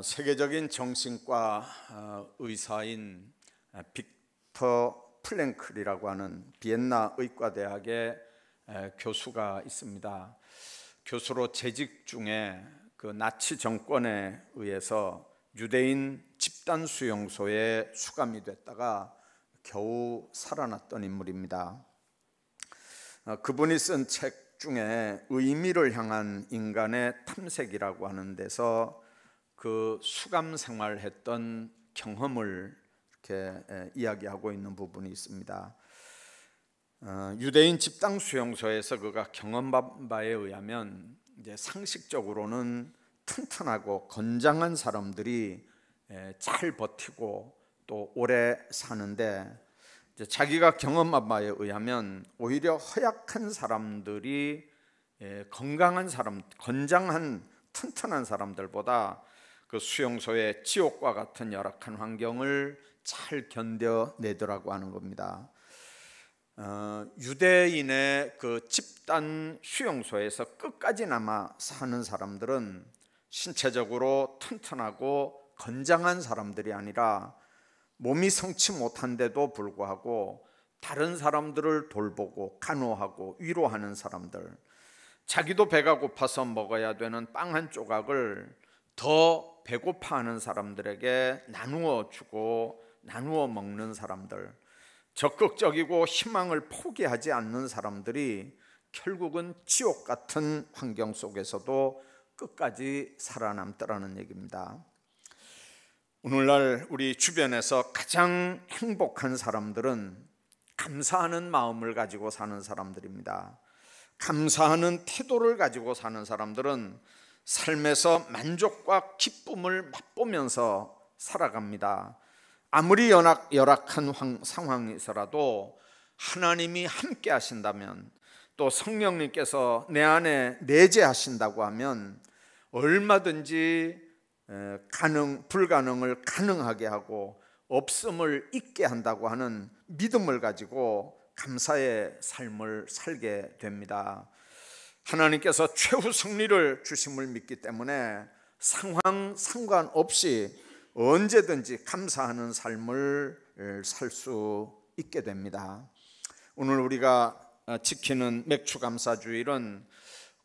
세계적인 정신과 의사인 빅터 프랭클이라고 하는 비엔나 의과대학의 교수가 있습니다. 교수로 재직 중에 그 나치 정권에 의해서 유대인 집단 수용소에 수감이 됐다가 겨우 살아났던 인물입니다. 그분이 쓴 책 중에 의미를 향한 인간의 탐색이라고 하는 데서 그 수감 생활했던 경험을 이렇게 이야기하고 있는 부분이 있습니다. 유대인 집단 수용소에서 그가 경험한 바에 의하면 이제 상식적으로는 튼튼하고 건장한 사람들이 잘 버티고 또 오래 사는데, 이제 자기가 경험한 바에 의하면 오히려 허약한 사람들이 건강한 사람, 건장한 튼튼한 사람들보다 그 수용소의 지옥과 같은 열악한 환경을 잘 견뎌내더라고 하는 겁니다. 유대인의 그 집단 수용소에서 끝까지 남아 사는 사람들은 신체적으로 튼튼하고 건장한 사람들이 아니라 몸이 성치 못한데도 불구하고 다른 사람들을 돌보고 간호하고 위로하는 사람들, 자기도 배가 고파서 먹어야 되는 빵 한 조각을 더 배고파하는 사람들에게 나누어 주고 나누어 먹는 사람들, 적극적이고 희망을 포기하지 않는 사람들이 결국은 지옥 같은 환경 속에서도 끝까지 살아남더라는 얘기입니다. 오늘날 우리 주변에서 가장 행복한 사람들은 감사하는 마음을 가지고 사는 사람들입니다. 감사하는 태도를 가지고 사는 사람들은 삶에서 만족과 기쁨을 맛보면서 살아갑니다. 아무리 열악한 상황이서라도 하나님이 함께 하신다면, 또 성령님께서 내 안에 내재하신다고 하면 얼마든지 불가능을 가능하게 하고 없음을 있게 한다고 하는 믿음을 가지고 감사의 삶을 살게 됩니다. 하나님께서 최후 승리를 주심을 믿기 때문에 상황 상관없이 언제든지 감사하는 삶을 살 수 있게 됩니다. 오늘 우리가 지키는 맥추감사주일은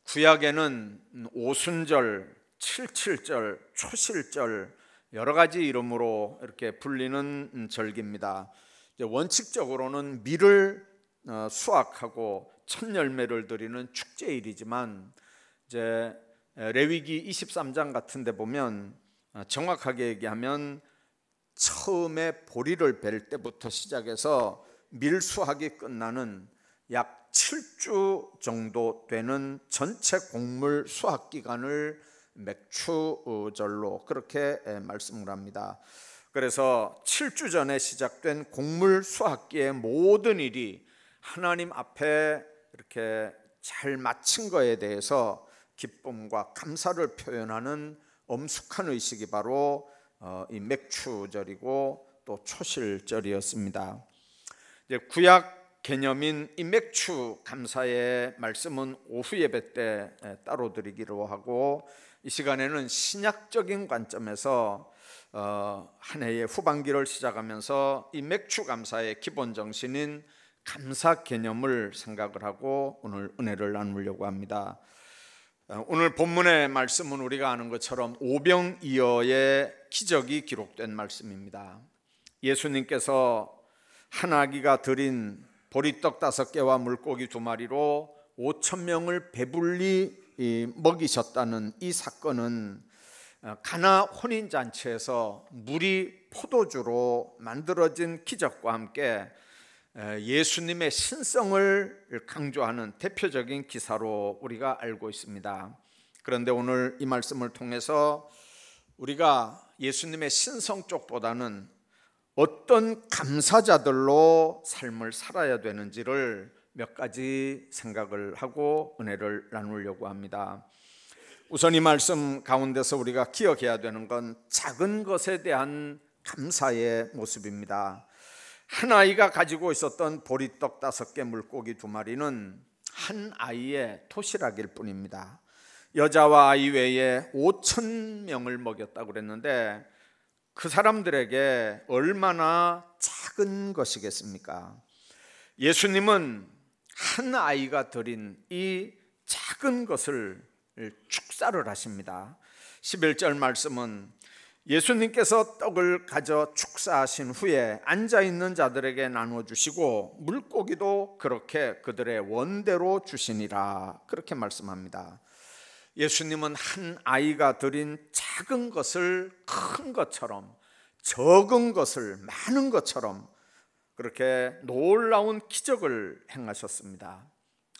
구약에는 오순절, 칠칠절, 초실절 여러 가지 이름으로 이렇게 불리는 절기입니다. 원칙적으로는 밀을 수확하고 첫 열매를 드리는 축제일이지만, 이제 레위기 23장 같은 데 보면 정확하게 얘기하면 처음에 보리를 벨 때부터 시작해서 밀 수확이 끝나는 약 7주 정도 되는 전체 곡물 수확 기간을 맥추절로 그렇게 말씀을 합니다. 그래서 7주 전에 시작된 곡물 수확기의 모든 일이 하나님 앞에 이렇게 잘 마친 거에 대해서 기쁨과 감사를 표현하는 엄숙한 의식이 바로 이 맥추절이고 또 초실절이었습니다. 이제 구약 개념인 이 맥추 감사의 말씀은 오후 예배 때 따로 드리기로 하고, 이 시간에는 신약적인 관점에서 한 해의 후반기를 시작하면서 이 맥추 감사의 기본 정신인 감사 개념을 생각을 하고 오늘 은혜를 나누려고 합니다. 오늘 본문의 말씀은 우리가 아는 것처럼 오병이어의 기적이 기록된 말씀입니다. 예수님께서 한 아기가 드린 보리떡 5개와 물고기 2마리로 5,000명을 배불리 먹이셨다는 이 사건은 가나 혼인잔치에서 물이 포도주로 만들어진 기적과 함께 예수님의 신성을 강조하는 대표적인 기사로 우리가 알고 있습니다. 그런데 오늘 이 말씀을 통해서 우리가 예수님의 신성 쪽보다는 어떤 감사자들로 삶을 살아야 되는지를 몇 가지 생각을 하고 은혜를 나누려고 합니다. 우선 이 말씀 가운데서 우리가 기억해야 되는 건 작은 것에 대한 감사의 모습입니다. 한 아이가 가지고 있었던 보리떡 5개, 물고기 2마리는 한 아이의 도시락일 뿐입니다. 여자와 아이 외에 5천 명을 먹였다고 그랬는데 그 사람들에게 얼마나 작은 것이겠습니까? 예수님은 한 아이가 드린 이 작은 것을 축사를 하십니다. 11절 말씀은 예수님께서 떡을 가져 축사하신 후에 앉아있는 자들에게 나눠주시고 물고기도 그렇게 그들의 원대로 주시니라, 그렇게 말씀합니다. 예수님은 한 아이가 드린 작은 것을 큰 것처럼, 적은 것을 많은 것처럼 그렇게 놀라운 기적을 행하셨습니다.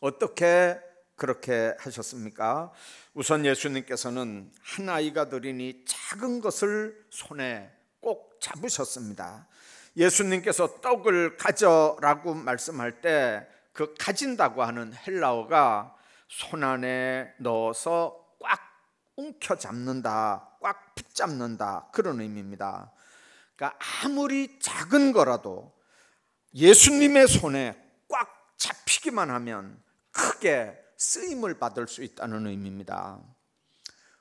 어떻게 그렇게 하셨습니까? 우선 예수님께서는 한 아이가 드린 이 작은 것을 손에 꼭 잡으셨습니다. 예수님께서 떡을 가져라고 말씀할 때 그 가진다고 하는 헬라어가 손 안에 넣어서 꽉 움켜 잡는다, 꽉 붙잡는다, 그런 의미입니다. 그러니까 아무리 작은 거라도 예수님의 손에 꽉 잡히기만 하면 크게 쓰임을 받을 수 있다는 의미입니다.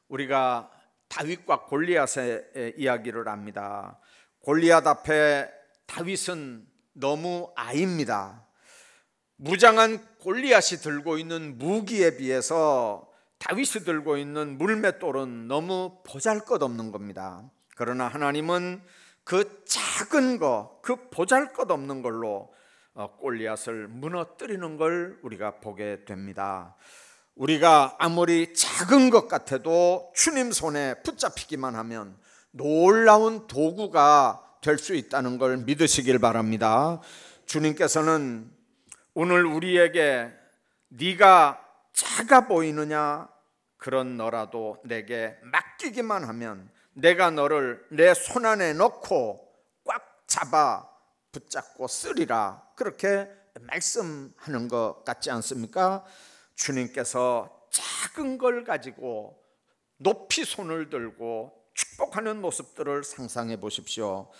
우리가 다윗과 골리앗의 이야기를 합니다. 골리앗 앞에 다윗은 너무 아입니다. 무장한 골리앗이 들고 있는 무기에 비해서 다윗이 들고 있는 물맷돌은 너무 보잘것없는 겁니다. 그러나 하나님은 그 작은 거, 그 보잘것없는 걸로 골리앗을 무너뜨리는 걸 우리가 보게 됩니다. 우리가 아무리 작은 것 같아도 주님 손에 붙잡히기만 하면 놀라운 도구가 될 수 있다는 걸 믿으시길 바랍니다. 주님께서는 오늘 우리에게 네가 작아 보이느냐? 그런 너라도 내게 맡기기만 하면 내가 너를 내 손 안에 넣고 꽉 잡아 붙잡고 쓰리라, 그렇게 말씀하는 것 같지 않습니까? 주님께서 작은 걸 가지고 높이 손을 들고 축복하는 모습들을 상상해 보십시오.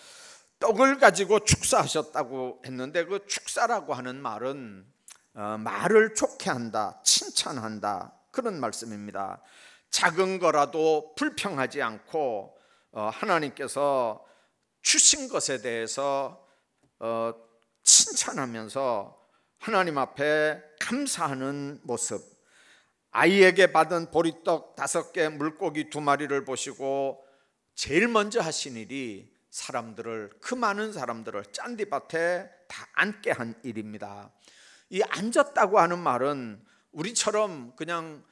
떡을 가지고 축사하셨다고 했는데 그 축사라고 하는 말은 말을 좋게 한다, 칭찬한다, 그런 말씀입니다. 작은 거라도 불평하지 않고 하나님께서 주신 것에 대해서 칭찬하면서 하나님 앞에 감사하는 모습. 아이에게 받은 보리떡 5개, 물고기 2마리를 보시고 제일 먼저 하신 일이 그 많은 사람들을 짠디밭에 다 앉게 한 일입니다. 이 앉았다고 하는 말은 우리처럼 그냥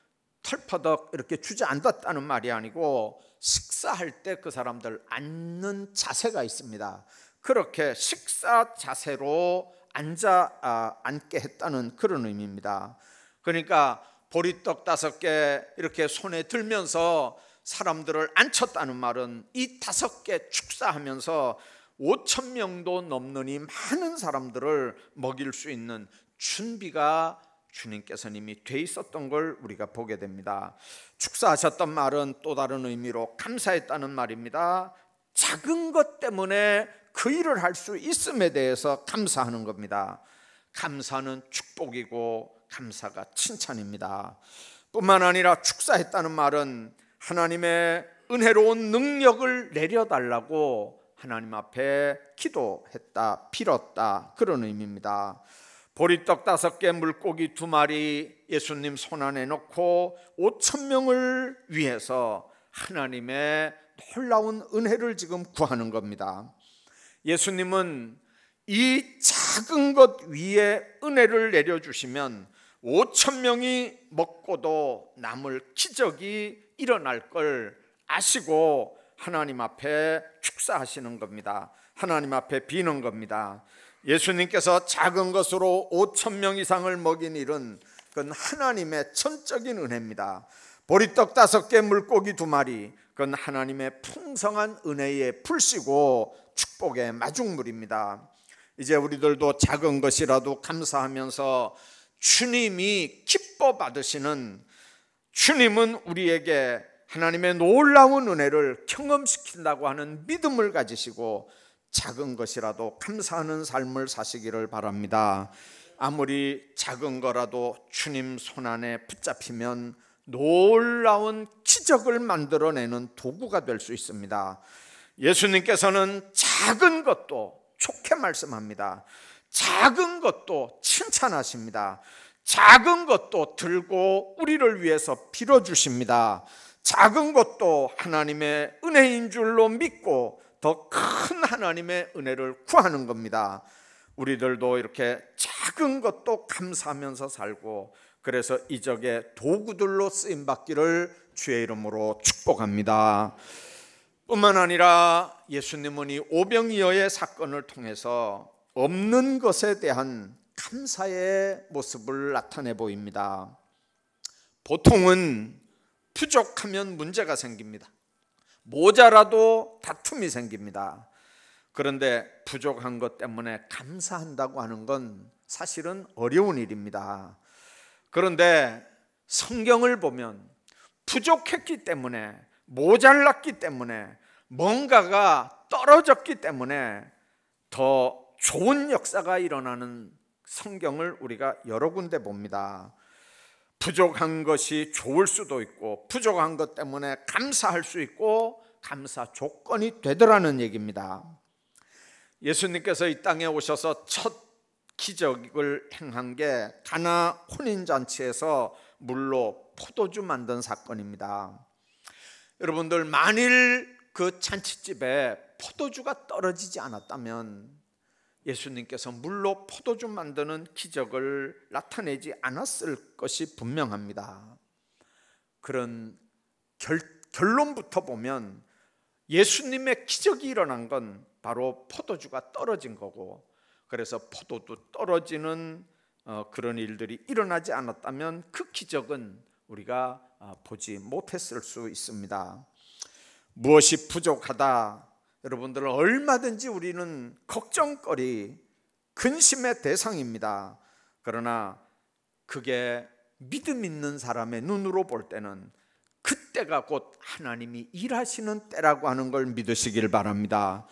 털퍼덕 이렇게 주저앉았다는 말이 아니고 식사할 때 그 사람들 앉는 자세가 있습니다. 그렇게 식사 자세로 앉게 했다는 그런 의미입니다. 그러니까 보리떡 5개 이렇게 손에 들면서 사람들을 앉혔다는 말은 이 5개 축사하면서 5천 명도 넘는 이 많은 사람들을 먹일 수 있는 준비가 주님께서 이미 돼 있었던 걸 우리가 보게 됩니다. 축사하셨던 말은 또 다른 의미로 감사했다는 말입니다. 작은 것 때문에 그 일을 할 수 있음에 대해서 감사하는 겁니다. 감사는 축복이고 감사가 칭찬입니다. 뿐만 아니라 축사했다는 말은 하나님의 은혜로운 능력을 내려달라고 하나님 앞에 기도했다, 빌었다, 그런 의미입니다. 보리떡 5개, 물고기 2마리 예수님 손 안에 넣고 5천 명을 위해서 하나님의 놀라운 은혜를 지금 구하는 겁니다. 예수님은 이 작은 것 위에 은혜를 내려주시면 5천 명이 먹고도 남을 기적이 일어날 걸 아시고 하나님 앞에 축사하시는 겁니다. 하나님 앞에 비는 겁니다. 예수님께서 작은 것으로 5천 명 이상을 먹인 일은 그건 하나님의 전적인 은혜입니다. 보리떡 5개, 물고기 2마리, 그건 하나님의 풍성한 은혜의 풀씨고 축복의 마중물입니다. 이제 우리들도 작은 것이라도 감사하면서 주님이 기뻐 받으시는, 주님은 우리에게 하나님의 놀라운 은혜를 경험시킨다고 하는 믿음을 가지시고 작은 것이라도 감사하는 삶을 사시기를 바랍니다. 아무리 작은 거라도 주님 손 안에 붙잡히면 놀라운 기적을 만들어내는 도구가 될 수 있습니다. 예수님께서는 작은 것도 좋게 말씀합니다. 작은 것도 칭찬하십니다. 작은 것도 들고 우리를 위해서 빌어주십니다. 작은 것도 하나님의 은혜인 줄로 믿고 더 큰 하나님의 은혜를 구하는 겁니다. 우리들도 이렇게 작은 것도 감사하면서 살고, 그래서 이적의 도구들로 쓰임받기를 주의 이름으로 축복합니다. 뿐만 아니라 예수님은 이 오병이어의 사건을 통해서 없는 것에 대한 감사의 모습을 나타내 보입니다. 보통은 부족하면 문제가 생깁니다. 모자라도 다툼이 생깁니다. 그런데 부족한 것 때문에 감사한다고 하는 건 사실은 어려운 일입니다. 그런데 성경을 보면 부족했기 때문에, 모자랐기 때문에, 뭔가가 떨어졌기 때문에 더 좋은 역사가 일어나는 성경을 우리가 여러 군데 봅니다. 부족한 것이 좋을 수도 있고, 부족한 것 때문에 감사할 수 있고, 감사 조건이 되더라는 얘기입니다. 예수님께서 이 땅에 오셔서 첫 기적을 행한 게 가나 혼인잔치에서 물로 포도주 만든 사건입니다. 여러분들, 만일 그 잔치집에 포도주가 떨어지지 않았다면 예수님께서 물로 포도주 만드는 기적을 나타내지 않았을 것이 분명합니다. 그런 결론부터 보면 예수님의 기적이 일어난 건 바로 포도주가 떨어진 거고, 그래서 포도주 떨어지는 그런 일들이 일어나지 않았다면 그 기적은 우리가 보지 못했을 수 있습니다. 무엇이 부족하다, 여러분들 얼마든지 우리는 걱정거리, 근심의 대상입니다. 그러나 그게 믿음 있는 사람의 눈으로 볼 때는 그때가 곧 하나님이 일하시는 때라고 하는 걸 믿으시길 바랍니다.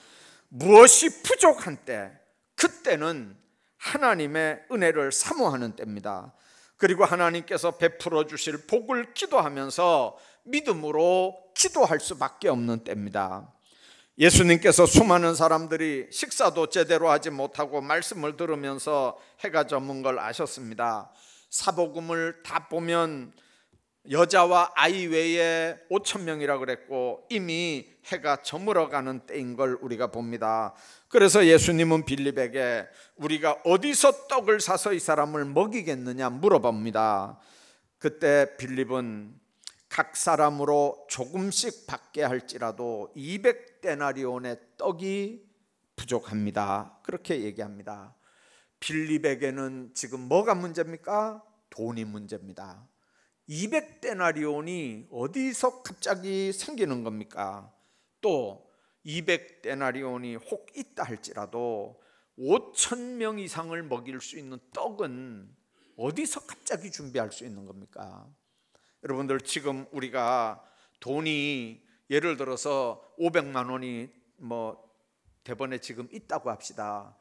무엇이 부족한 때, 그때는 하나님의 은혜를 사모하는 때입니다. 그리고 하나님께서 베풀어 주실 복을 기도하면서 믿음으로 기도할 수밖에 없는 때입니다. 예수님께서 수많은 사람들이 식사도 제대로 하지 못하고 말씀을 들으면서 해가 저문 걸 아셨습니다. 사복음을 다 보면 여자와 아이 외에 5,000명이라 그랬고 이미 해가 저물어가는 때인 걸 우리가 봅니다. 그래서 예수님은 빌립에게 우리가 어디서 떡을 사서 이 사람을 먹이겠느냐 물어봅니다. 그때 빌립은 각 사람으로 조금씩 받게 할지라도 200데나리온의 떡이 부족합니다. 그렇게 얘기합니다. 빌립에게는 지금 뭐가 문제입니까? 돈이 문제입니다. 200데나리온이 어디서 갑자기 생기는 겁니까? 또 200데나리온이 혹 있다 할지라도 5,000명 이상을 먹일 수 있는 떡은 어디서 갑자기 준비할 수 있는 겁니까? 여러분들, 지금 우리가 돈이 예를 들어서 500만 원이 대번에 지금 있다고 합시다.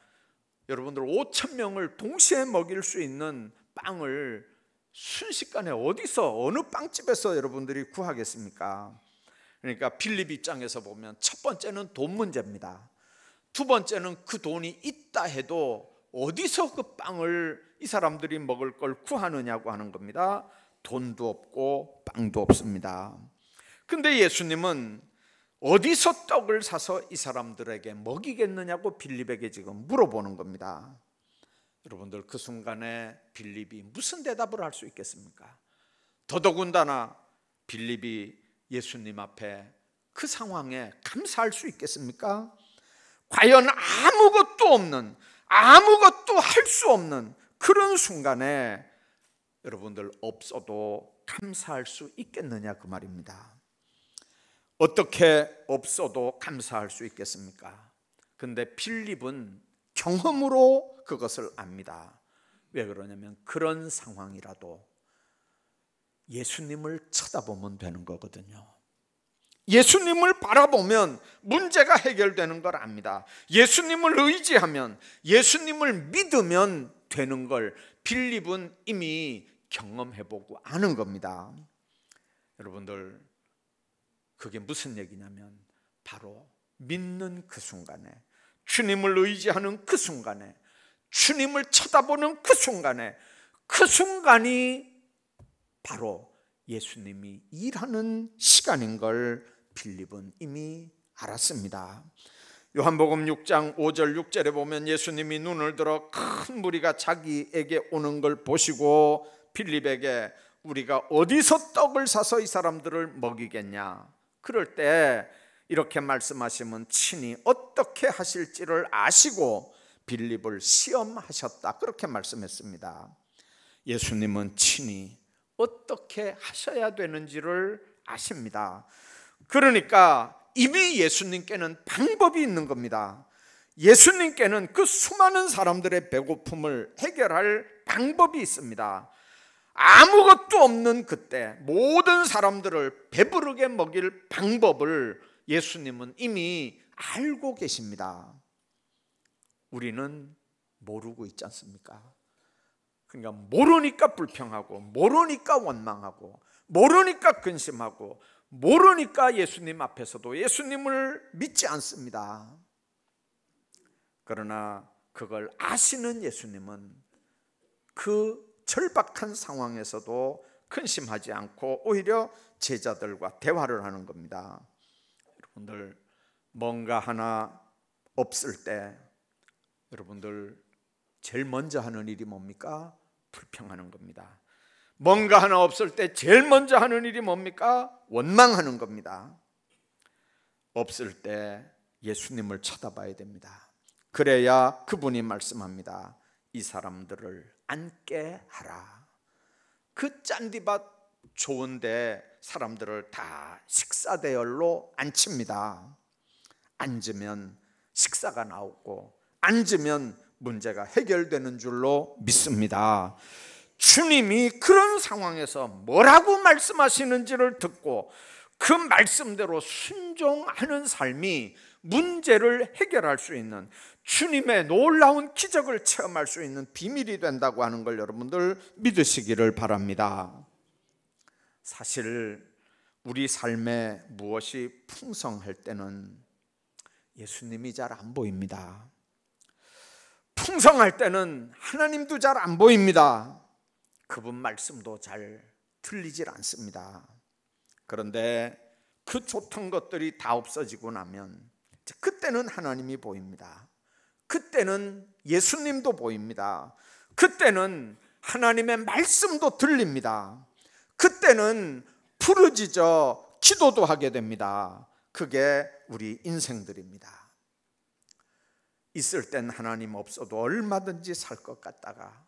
여러분들 5,000명을 동시에 먹일 수 있는 빵을 순식간에 어디서, 어느 빵집에서 여러분들이 구하겠습니까? 그러니까 빌립 입장에서 보면 첫 번째는 돈 문제입니다. 두 번째는 그 돈이 있다 해도 어디서 그 빵을 이 사람들이 먹을 걸 구하느냐고 하는 겁니다. 돈도 없고 빵도 없습니다. 근데 예수님은 어디서 떡을 사서 이 사람들에게 먹이겠느냐고 빌립에게 지금 물어보는 겁니다. 여러분들, 그 순간에 빌립이 무슨 대답을 할 수 있겠습니까? 더더군다나 빌립이 예수님 앞에 그 상황에 감사할 수 있겠습니까? 과연 아무것도 없는, 아무것도 할 수 없는 그런 순간에 여러분들 없어도 감사할 수 있겠느냐 그 말입니다. 어떻게 없어도 감사할 수 있겠습니까? 근데 빌립은 경험으로 그것을 압니다. 왜 그러냐면 그런 상황이라도 예수님을 쳐다보면 되는 거거든요. 예수님을 바라보면 문제가 해결되는 걸 압니다. 예수님을 의지하면, 예수님을 믿으면 되는 걸 빌립은 이미 경험해보고 아는 겁니다. 여러분들, 그게 무슨 얘기냐면 바로 믿는 그 순간에, 주님을 의지하는 그 순간에, 주님을 쳐다보는 그 순간에, 그 순간이 바로 예수님이 일하는 시간인 걸 빌립은 이미 알았습니다. 요한복음 6장 5절 6절에 보면 예수님이 눈을 들어 큰 무리가 자기에게 오는 걸 보시고 빌립에게 우리가 어디서 떡을 사서 이 사람들을 먹이겠냐, 그럴 때 이렇게 말씀하시면 친히 어떻게 하실지를 아시고 빌립을 시험하셨다, 그렇게 말씀했습니다. 예수님은 친히 어떻게 하셔야 되는지를 아십니다. 그러니까 이미 예수님께는 방법이 있는 겁니다. 예수님께는 그 수많은 사람들의 배고픔을 해결할 방법이 있습니다. 아무것도 없는 그때 모든 사람들을 배부르게 먹일 방법을 예수님은 이미 알고 계십니다. 우리는 모르고 있지 않습니까? 그러니까 모르니까 불평하고, 모르니까 원망하고, 모르니까 근심하고, 모르니까 예수님 앞에서도 예수님을 믿지 않습니다. 그러나 그걸 아시는 예수님은 그 절박한 상황에서도 근심하지 않고 오히려 제자들과 대화를 하는 겁니다. 여러분들, 뭔가 하나 없을 때 여러분들 제일 먼저 하는 일이 뭡니까? 불평하는 겁니다. 뭔가 하나 없을 때 제일 먼저 하는 일이 뭡니까? 원망하는 겁니다. 없을 때 예수님을 쳐다봐야 됩니다. 그래야 그분이 말씀합니다. 이 사람들을 앉게 하라. 그 짠디밭 좋은데 사람들을 다 식사 대열로 앉힙니다. 앉으면 식사가 나오고, 앉으면 문제가 해결되는 줄로 믿습니다. 주님이 그런 상황에서 뭐라고 말씀하시는지를 듣고 그 말씀대로 순종하는 삶이 문제를 해결할 수 있는, 주님의 놀라운 기적을 체험할 수 있는 비밀이 된다고 하는 걸 여러분들 믿으시기를 바랍니다. 사실 우리 삶에 무엇이 풍성할 때는 예수님이 잘 안 보입니다. 풍성할 때는 하나님도 잘 안 보입니다. 그분 말씀도 잘 들리질 않습니다. 그런데 그 좋던 것들이 다 없어지고 나면 그때는 하나님이 보입니다. 그때는 예수님도 보입니다. 그때는 하나님의 말씀도 들립니다. 그때는 부르짖어 기도도 하게 됩니다. 그게 우리 인생들입니다. 있을 땐 하나님 없어도 얼마든지 살 것 같다가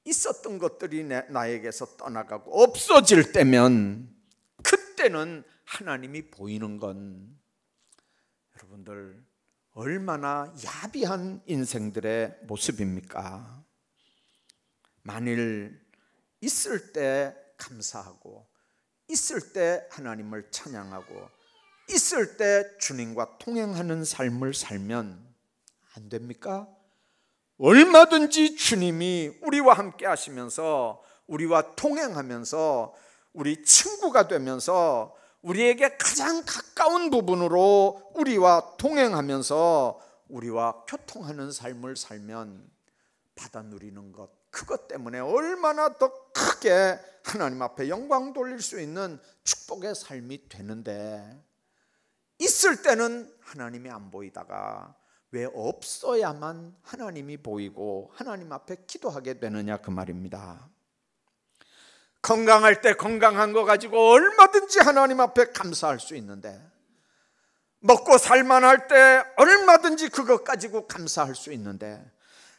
있었던 것들이 나에게서 떠나가고 없어질 때면 그때는 하나님이 보이는 건 여러분들 얼마나 야비한 인생들의 모습입니까? 만일 있을 때 감사하고, 있을 때 하나님을 찬양하고, 있을 때 주님과 통행하는 삶을 살면 안 됩니까? 얼마든지 주님이 우리와 함께 하시면서, 우리와 통행하면서, 우리 친구가 되면서, 우리에게 가장 가까운 부분으로 우리와 동행하면서 우리와 교통하는 삶을 살면 받아 누리는 것, 그것 때문에 얼마나 더 크게 하나님 앞에 영광 돌릴 수 있는 축복의 삶이 되는데, 있을 때는 하나님이 안 보이다가 왜 없어야만 하나님이 보이고 하나님 앞에 기도하게 되느냐, 그 말입니다. 건강할 때 건강한 거 가지고 얼마든지 하나님 앞에 감사할 수 있는데, 먹고 살만할 때 얼마든지 그것 가지고 감사할 수 있는데,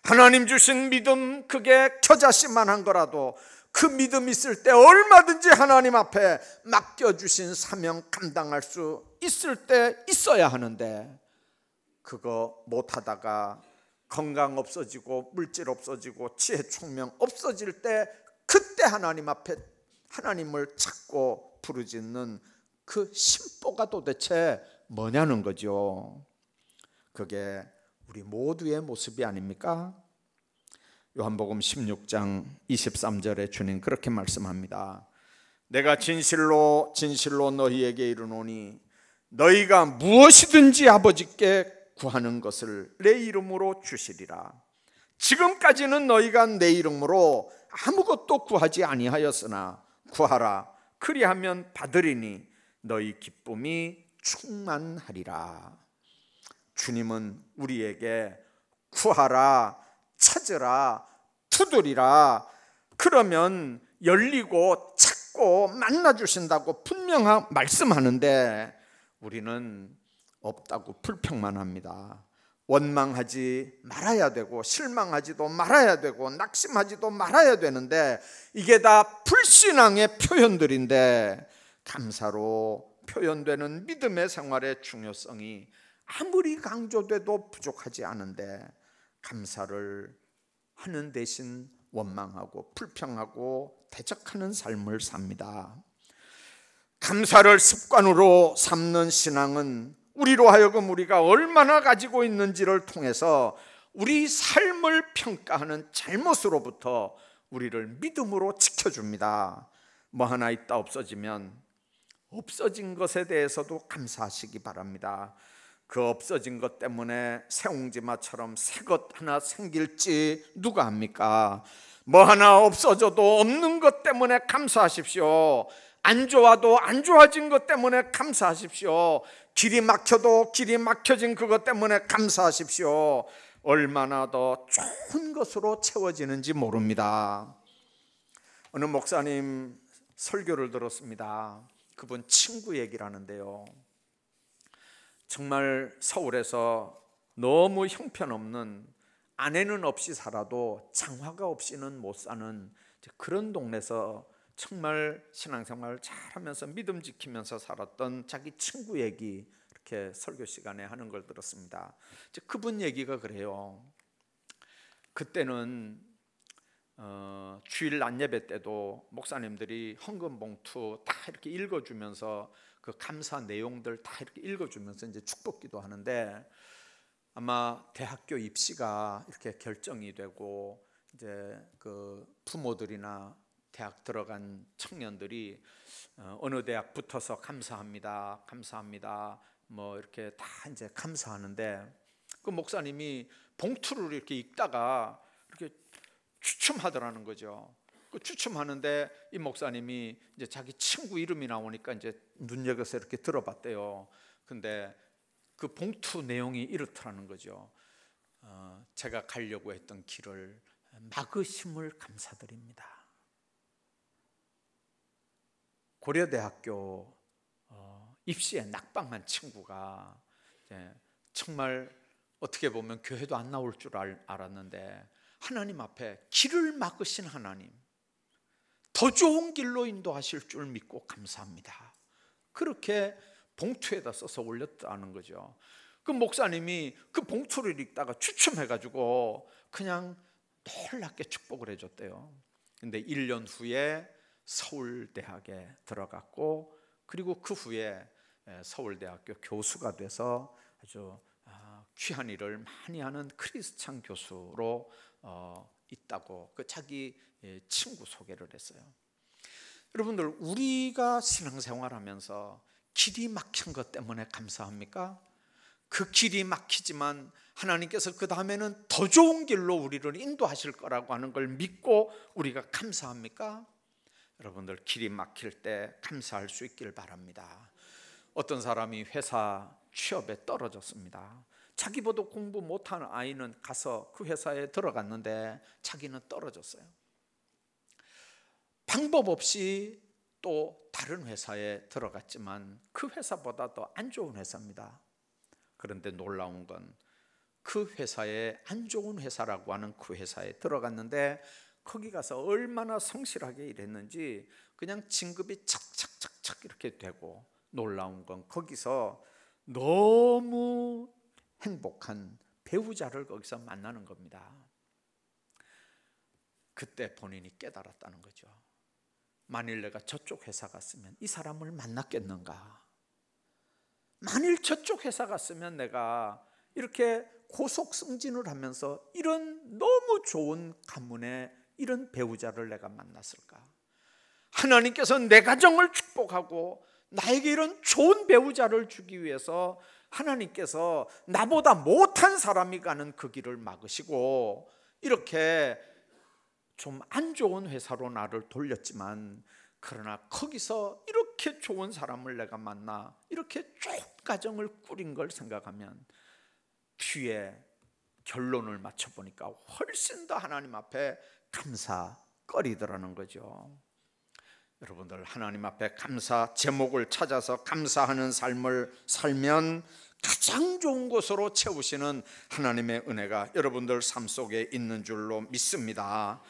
하나님 주신 믿음, 그게 겨자씨만한 거라도 그 믿음 있을 때 얼마든지 하나님 앞에 맡겨주신 사명 감당할 수 있을 때 있어야 하는데, 그거 못하다가 건강 없어지고 물질 없어지고 지혜 총명 없어질 때 그때 하나님 앞에 하나님을 찾고 부르짖는 그 심보가 도대체 뭐냐는 거죠. 그게 우리 모두의 모습이 아닙니까? 요한복음 16장 23절에 주님 그렇게 말씀합니다. 내가 진실로 진실로 너희에게 이르노니 너희가 무엇이든지 아버지께 구하는 것을 내 이름으로 주시리라. 지금까지는 너희가 내 이름으로 아무것도 구하지 아니하였으나 구하라, 그리하면 받으리니 너희 기쁨이 충만하리라. 주님은 우리에게 구하라, 찾으라, 두드리라, 그러면 열리고 찾고 만나주신다고 분명 말씀하는데 우리는 없다고 불평만 합니다. 원망하지 말아야 되고 실망하지도 말아야 되고 낙심하지도 말아야 되는데 이게 다 불신앙의 표현들인데 감사로 표현되는 믿음의 생활의 중요성이 아무리 강조돼도 부족하지 않은데 감사를 하는 대신 원망하고 불평하고 대적하는 삶을 삽니다. 감사를 습관으로 삼는 신앙은 우리로 하여금 우리가 얼마나 가지고 있는지를 통해서 우리 삶을 평가하는 잘못으로부터 우리를 믿음으로 지켜줍니다. 뭐 하나 있다 없어지면 없어진 것에 대해서도 감사하시기 바랍니다. 그 없어진 것 때문에 새옹지마처럼 새 것 하나 생길지 누가 합니까? 뭐 하나 없어져도 없는 것 때문에 감사하십시오. 안 좋아도 안 좋아진 것 때문에 감사하십시오. 길이 막혀도 길이 막혀진 그것 때문에 감사하십시오. 얼마나 더 좋은 것으로 채워지는지 모릅니다. 어느 목사님 설교를 들었습니다. 그분 친구 얘기를 하는데요, 정말 서울에서 너무 형편없는, 아내는 없이 살아도 장화가 없이는 못 사는 그런 동네에서 정말 신앙생활을 잘하면서 믿음 지키면서 살았던 자기 친구 얘기 이렇게 설교 시간에 하는 걸 들었습니다. 그분 얘기가 그래요. 그때는 주일 낮예배 때도 목사님들이 헌금 봉투 다 이렇게 읽어주면서 그 감사 내용들 다 이렇게 읽어주면서 이제 축복기도 하는데, 아마 대학교 입시가 이렇게 결정이 되고 이제 그 부모들이나 대학 들어간 청년들이 어느 대학 붙어서 감사합니다, 감사합니다, 뭐 이렇게 다 이제 감사하는데, 그 목사님이 봉투를 이렇게 읽다가 이렇게 추첨하더라는 거죠. 그 추첨하는데 이 목사님이 이제 자기 친구 이름이 나오니까 이제 눈여겨서 이렇게 들어봤대요. 근데 그 봉투 내용이 이렇더라는 거죠. 제가 가려고 했던 길을 막으심을 감사드립니다. 고려대학교 입시에 낙방한 친구가 정말 어떻게 보면 교회도 안 나올 줄 알았는데 하나님 앞에 길을 막으신 하나님, 더 좋은 길로 인도하실 줄 믿고 감사합니다. 그렇게 봉투에다 써서 올렸다는 거죠. 그 목사님이 그 봉투를 읽다가 추첨해가지고 그냥 놀랍게 축복을 해줬대요. 근데 1년 후에 서울대학에 들어갔고, 그리고 그 후에 서울대학교 교수가 돼서 아주 귀한 일을 많이 하는 크리스찬 교수로 있다고 그 자기 친구 소개를 했어요. 여러분들, 우리가 신앙생활하면서 길이 막힌 것 때문에 감사합니까? 그 길이 막히지만 하나님께서 그 다음에는 더 좋은 길로 우리를 인도하실 거라고 하는 걸 믿고 우리가 감사합니까? 여러분들, 길이 막힐 때 감사할 수 있길 바랍니다. 어떤 사람이 회사 취업에 떨어졌습니다. 자기보다 공부 못하는 아이는 가서 그 회사에 들어갔는데 자기는 떨어졌어요. 방법 없이 또 다른 회사에 들어갔지만 그 회사보다 더 안 좋은 회사입니다. 그런데 놀라운 건 그 회사에, 안 좋은 회사라고 하는 그 회사에 들어갔는데 거기 가서 얼마나 성실하게 일했는지 그냥 진급이 착착착착 이렇게 되고, 놀라운 건 거기서 너무 행복한 배우자를 거기서 만나는 겁니다. 그때 본인이 깨달았다는 거죠. 만일 내가 저쪽 회사 갔으면 이 사람을 만났겠는가? 만일 저쪽 회사 갔으면 내가 이렇게 고속 승진을 하면서 이런 너무 좋은 가문의 이런 배우자를 내가 만났을까? 하나님께서 내 가정을 축복하고 나에게 이런 좋은 배우자를 주기 위해서 하나님께서 나보다 못한 사람이 가는 그 길을 막으시고 이렇게 좀 안 좋은 회사로 나를 돌렸지만, 그러나 거기서 이렇게 좋은 사람을 내가 만나 이렇게 좋은 가정을 꾸린 걸 생각하면 뒤에 결론을 맞춰보니까 훨씬 더 하나님 앞에 감사거리더라는 거죠. 여러분들, 하나님 앞에 감사 제목을 찾아서 감사하는 삶을 살면 가장 좋은 것으로 채우시는 하나님의 은혜가 여러분들 삶 속에 있는 줄로 믿습니다.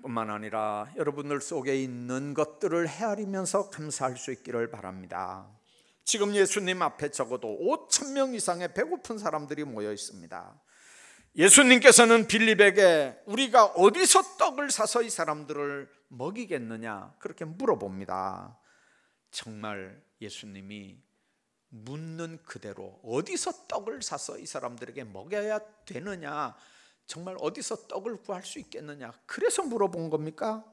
뿐만 아니라 여러분들 속에 있는 것들을 헤아리면서 감사할 수 있기를 바랍니다. 지금 예수님 앞에 적어도 5,000명 이상의 배고픈 사람들이 모여 있습니다. 예수님께서는 빌립에게 우리가 어디서 떡을 사서 이 사람들을 먹이겠느냐 그렇게 물어봅니다. 정말 예수님이 묻는 그대로 어디서 떡을 사서 이 사람들에게 먹여야 되느냐, 정말 어디서 떡을 구할 수 있겠느냐, 그래서 물어본 겁니까?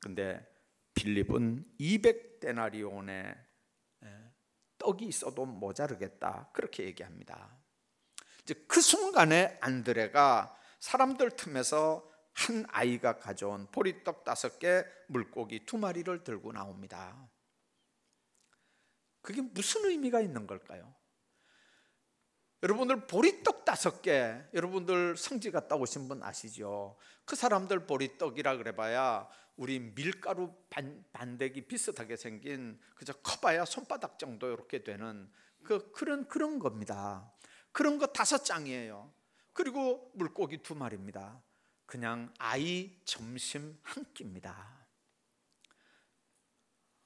근데 빌립은 200데나리온의 떡이 있어도 모자르겠다 그렇게 얘기합니다. 그 순간에 안드레가 사람들 틈에서 한 아이가 가져온 보리떡 5개, 물고기 2마리를 들고 나옵니다. 그게 무슨 의미가 있는 걸까요? 여러분들, 보리떡 5개, 여러분들 성지 갔다 오신 분 아시죠? 그 사람들 보리떡이라 그래봐야 우리 밀가루 반대기 비슷하게 생긴, 그저 커봐야 손바닥 정도 이렇게 되는 그런 겁니다. 그런 거 5장이에요. 그리고 물고기 2마리입니다. 그냥 아이 점심 한 끼입니다.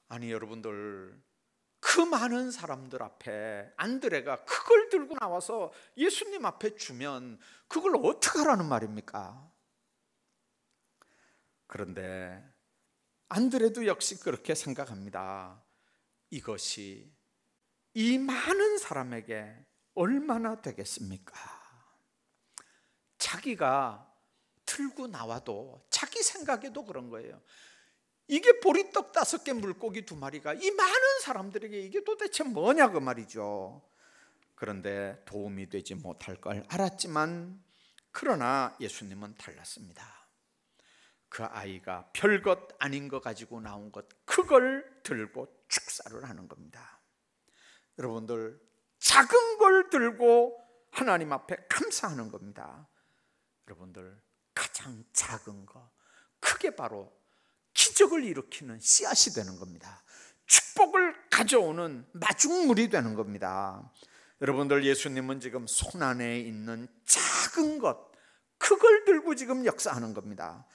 아니 여러분들, 그 많은 사람들 앞에 안드레가 그걸 들고 나와서 예수님 앞에 주면 그걸 어떻게 하라는 말입니까? 그런데 안드레도 역시 그렇게 생각합니다. 이것이 이 많은 사람에게 얼마나 되겠습니까? 자기가 들고 나와도 자기 생각에도 그런 거예요. 이게 보리떡 5개, 물고기 2마리가 이 많은 사람들에게 이게 도대체 뭐냐 그 말이죠. 그런데 도움이 되지 못할 걸 알았지만, 그러나 예수님은 달랐습니다. 그 아이가 별것 아닌 거 가지고 나온 것, 그걸 들고 축사를 하는 겁니다. 여러분들, 작은 걸 들고 하나님 앞에 감사하는 겁니다. 여러분들, 가장 작은 거, 그게 바로 기적을 일으키는 씨앗이 되는 겁니다. 축복을 가져오는 마중물이 되는 겁니다. 여러분들, 예수님은 지금 손 안에 있는 작은 것, 그걸 들고 지금 역사하는 겁니다.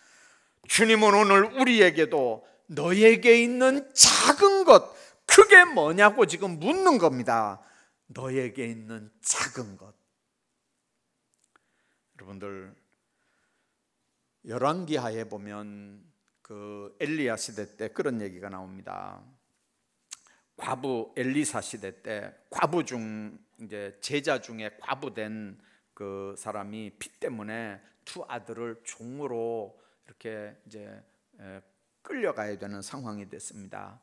주님은 오늘 우리에게도 너에게 있는 작은 것, 그게 뭐냐고 지금 묻는 겁니다. 너에게 있는 작은 것. 여러분들, 열왕기하에 보면 그 엘리야 시대 때 그런 얘기가 나옵니다. 과부 엘리사 시대 때 과부 중 이제 제자 중에 과부된 그 사람이 피 때문에 2 아들을 종으로 이렇게 이제 끌려가야 되는 상황이 됐습니다.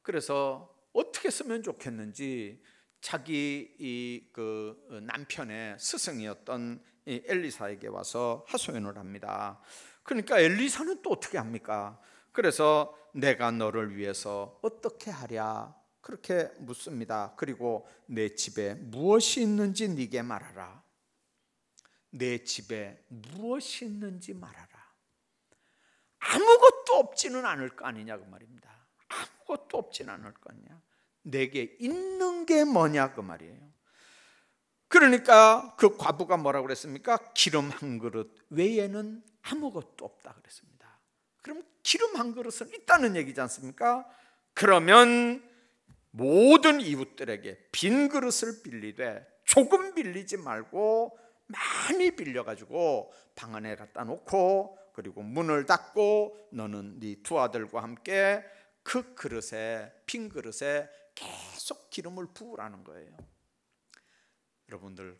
그래서 어떻게 쓰면 좋겠는지 자기 그 남편의 스승이었던 이 엘리사에게 와서 하소연을 합니다. 그러니까 엘리사는 또 어떻게 합니까? 그래서 내가 너를 위해서 어떻게 하랴 그렇게 묻습니다. 그리고 내 집에 무엇이 있는지 네게 말하라. 내 집에 무엇이 있는지 말하라. 아무것도 없지는 않을 거 아니냐 그 말입니다. 아무것도 없지는 않을 거 아니냐. 내게 있는 게 뭐냐 그 말이에요. 그러니까 그 과부가 뭐라고 그랬습니까? 기름 한 그릇 외에는 아무것도 없다 그랬습니다. 그럼 기름 한 그릇은 있다는 얘기지 않습니까? 그러면 모든 이웃들에게 빈 그릇을 빌리되 조금 빌리지 말고 많이 빌려가지고 방 안에 갖다 놓고, 그리고 문을 닫고 너는 네 2 아들과 함께 그 그릇에, 빈 그릇에 계속 기름을 부으라는 거예요. 여러분들,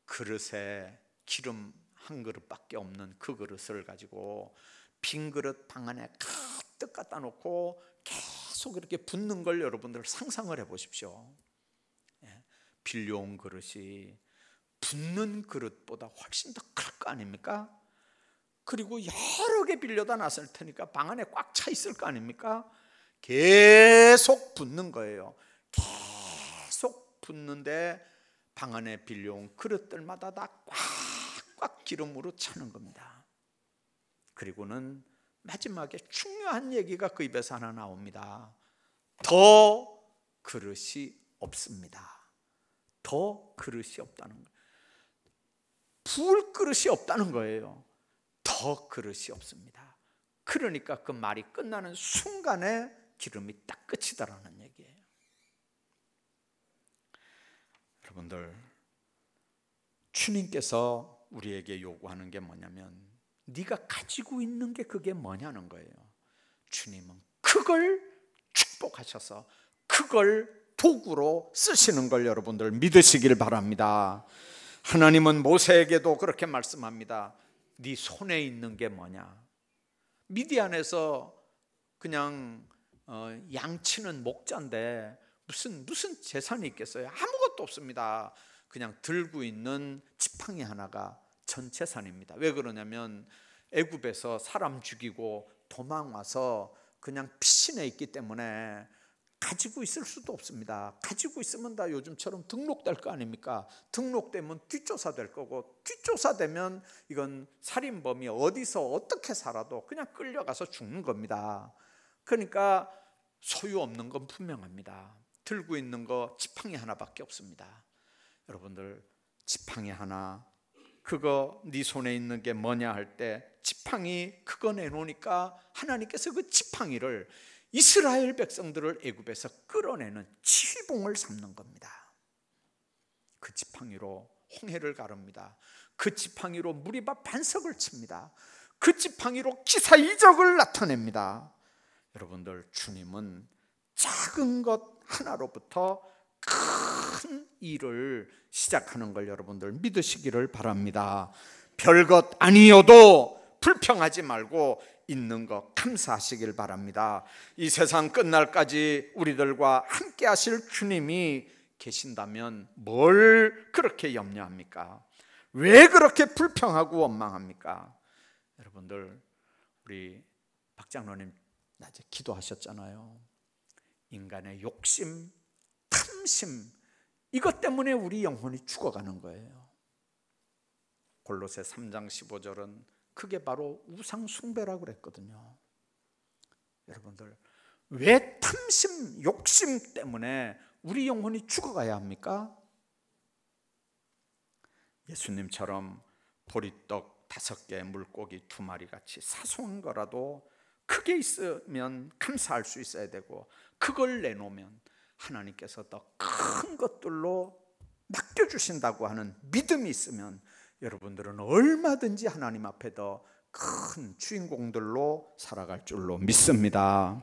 그릇에 기름 한 그릇밖에 없는 그 그릇을 가지고 빈 그릇 방 안에 가득 갖다 놓고 계속 이렇게 붓는 걸 여러분들 상상을 해보십시오. 빌려온 그릇이 붓는 그릇보다 훨씬 더 클 거 아닙니까? 그리고 여러 개 빌려다 놨을 테니까 방 안에 꽉 차 있을 거 아닙니까? 계속 붓는 거예요. 계속 붓는데 방 안에 빌려온 그릇들마다 다 꽉꽉 기름으로 차는 겁니다. 그리고는 마지막에 중요한 얘기가 그 입에서 하나 나옵니다. 더 그릇이 없습니다. 더 그릇이 없다는 거예요. 부을 그릇이 없다는 거예요. 더 그릇이 없습니다. 그러니까 그 말이 끝나는 순간에 기름이 딱 끝이다라는 얘기예요. 여러분들, 주님께서 우리에게 요구하는 게 뭐냐면 네가 가지고 있는 게 그게 뭐냐는 거예요. 주님은 그걸 축복하셔서 그걸 도구로 쓰시는 걸 여러분들 믿으시길 바랍니다. 하나님은 모세에게도 그렇게 말씀합니다. 네 손에 있는 게 뭐냐? 미디안에서 그냥 양치는 목자인데 무슨 재산이 있겠어요? 아무것도 없습니다. 그냥 들고 있는 지팡이 하나가 전 재산입니다. 왜 그러냐면 애굽에서 사람 죽이고 도망와서 그냥 피신해 있기 때문에 가지고 있을 수도 없습니다. 가지고 있으면 다 요즘처럼 등록될 거 아닙니까? 등록되면 뒷조사될 거고, 뒷조사되면 이건 살인범이 어디서 어떻게 살아도 그냥 끌려가서 죽는 겁니다. 그러니까 소유 없는 건 분명합니다. 들고 있는 거 지팡이 하나밖에 없습니다. 여러분들, 지팡이 하나, 그거 네 손에 있는 게 뭐냐 할 때 지팡이 그거 내놓으니까 하나님께서 그 지팡이를 이스라엘 백성들을 애굽에서 끌어내는 지휘봉을 삼는 겁니다. 그 지팡이로 홍해를 가릅니다. 그 지팡이로 무리바 반석을 칩니다. 그 지팡이로 기사이적을 나타냅니다. 여러분들, 주님은 작은 것 하나로부터 큰 일을 시작하는 걸 여러분들 믿으시기를 바랍니다. 별것 아니어도 불평하지 말고 있는 것 감사하시길 바랍니다. 이 세상 끝날까지 우리들과 함께 하실 주님이 계신다면 뭘 그렇게 염려합니까? 왜 그렇게 불평하고 원망합니까? 여러분들, 우리 박 장로님 낮에 기도하셨잖아요. 인간의 욕심, 탐심, 이것 때문에 우리 영혼이 죽어가는 거예요. 골로새 3장 15절은 그게 바로 우상 숭배라고 그랬거든요. 여러분들, 왜 탐심, 욕심 때문에 우리 영혼이 죽어가야 합니까? 예수님처럼 보리떡 5개, 물고기 2마리 같이 사소한 거라도 크게 있으면 감사할 수 있어야 되고, 그걸 내놓으면 하나님께서 더 큰 것들로 맡겨주신다고 하는 믿음이 있으면 여러분들은 얼마든지 하나님 앞에 더 큰 주인공들로 살아갈 줄로 믿습니다.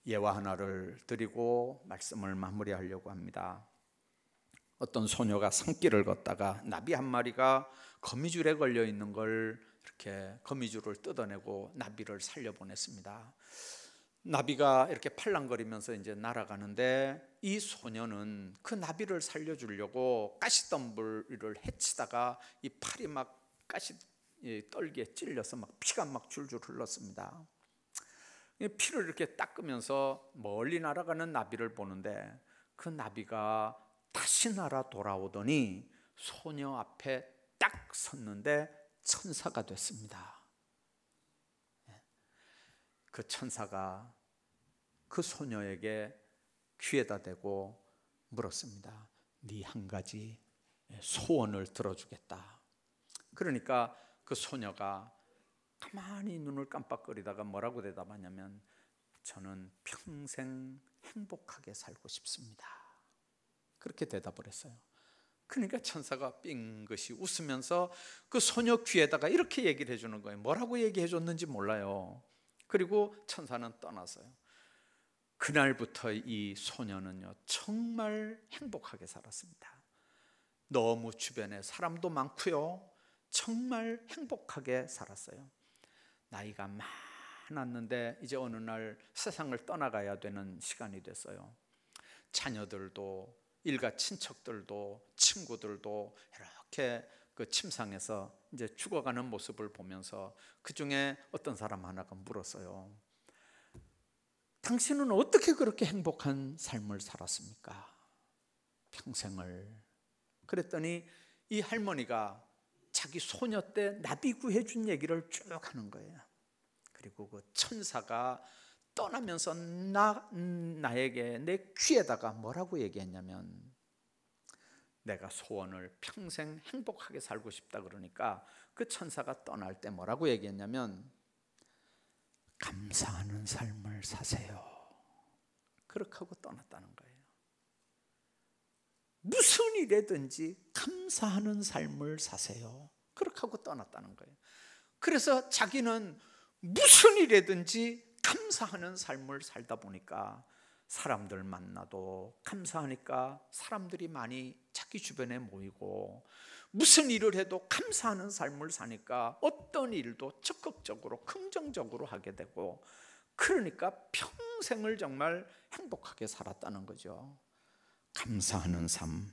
예화 하나를 드리고 말씀을 마무리하려고 합니다. 어떤 소녀가 산길을 걷다가 나비 한 마리가 거미줄에 걸려 있는 걸 이렇게 거미줄을 뜯어내고 나비를 살려보냈습니다. 나비가 이렇게 팔랑거리면서 이제 날아가는데 이 소녀는 그 나비를 살려주려고 가시덤불을 헤치다가 이 팔이 막 가시 떨기에 찔려서 막 피가 막 줄줄 흘렀습니다. 피를 이렇게 닦으면서 멀리 날아가는 나비를 보는데 그 나비가 다시 날아 돌아오더니 소녀 앞에 딱 섰는데 천사가 됐습니다. 그 천사가 그 소녀에게 귀에다 대고 물었습니다. 네 한 가지 소원을 들어주겠다. 그러니까 그 소녀가 가만히 눈을 깜빡거리다가 뭐라고 대답하냐면 저는 평생 행복하게 살고 싶습니다. 그렇게 대답을 했어요. 그러니까 천사가 삥긋이 웃으면서 그 소녀 귀에다가 이렇게 얘기를 해주는 거예요. 뭐라고 얘기해 줬는지 몰라요. 그리고 천사는 떠나서요. 그날부터 이 소녀는요 정말 행복하게 살았습니다. 너무 주변에 사람도 많고요 정말 행복하게 살았어요. 나이가 해놨는데 이제 어느 날 세상을 떠나가야 되는 시간이 됐어요. 자녀들도 일가 친척들도 친구들도 이렇게 그 침상에서 이제 죽어가는 모습을 보면서 그 중에 어떤 사람 하나가 물었어요. 당신은 어떻게 그렇게 행복한 삶을 살았습니까? 평생을. 그랬더니 이 할머니가 자기 소녀 때 나비 구해준 얘기를 쭉 하는 거예요. 그리고 그 천사가 떠나면서 나에게 내 귀에다가 뭐라고 얘기했냐면, 내가 소원을 평생 행복하게 살고 싶다 그러니까 그 천사가 떠날 때 뭐라고 얘기했냐면, 감사하는 삶을 사세요. 그렇게 하고 떠났다는 거예요. 무슨 일이든지 감사하는 삶을 사세요. 그렇게 하고 떠났다는 거예요. 그래서 자기는 무슨 일이든지 감사하는 삶을 살다 보니까 사람들 만나도 감사하니까 사람들이 많이 자기 주변에 모이고, 무슨 일을 해도 감사하는 삶을 사니까 어떤 일도 적극적으로 긍정적으로 하게 되고, 그러니까 평생을 정말 행복하게 살았다는 거죠. 감사하는 삶.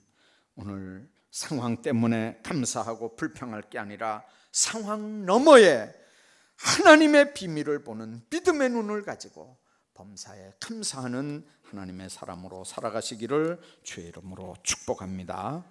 오늘 상황 때문에 감사하고 불평할 게 아니라 상황 너머에 하나님의 비밀을 보는 믿음의 눈을 가지고 범사에 감사하는 하나님의 사람으로 살아가시기를 주의 이름으로 축복합니다.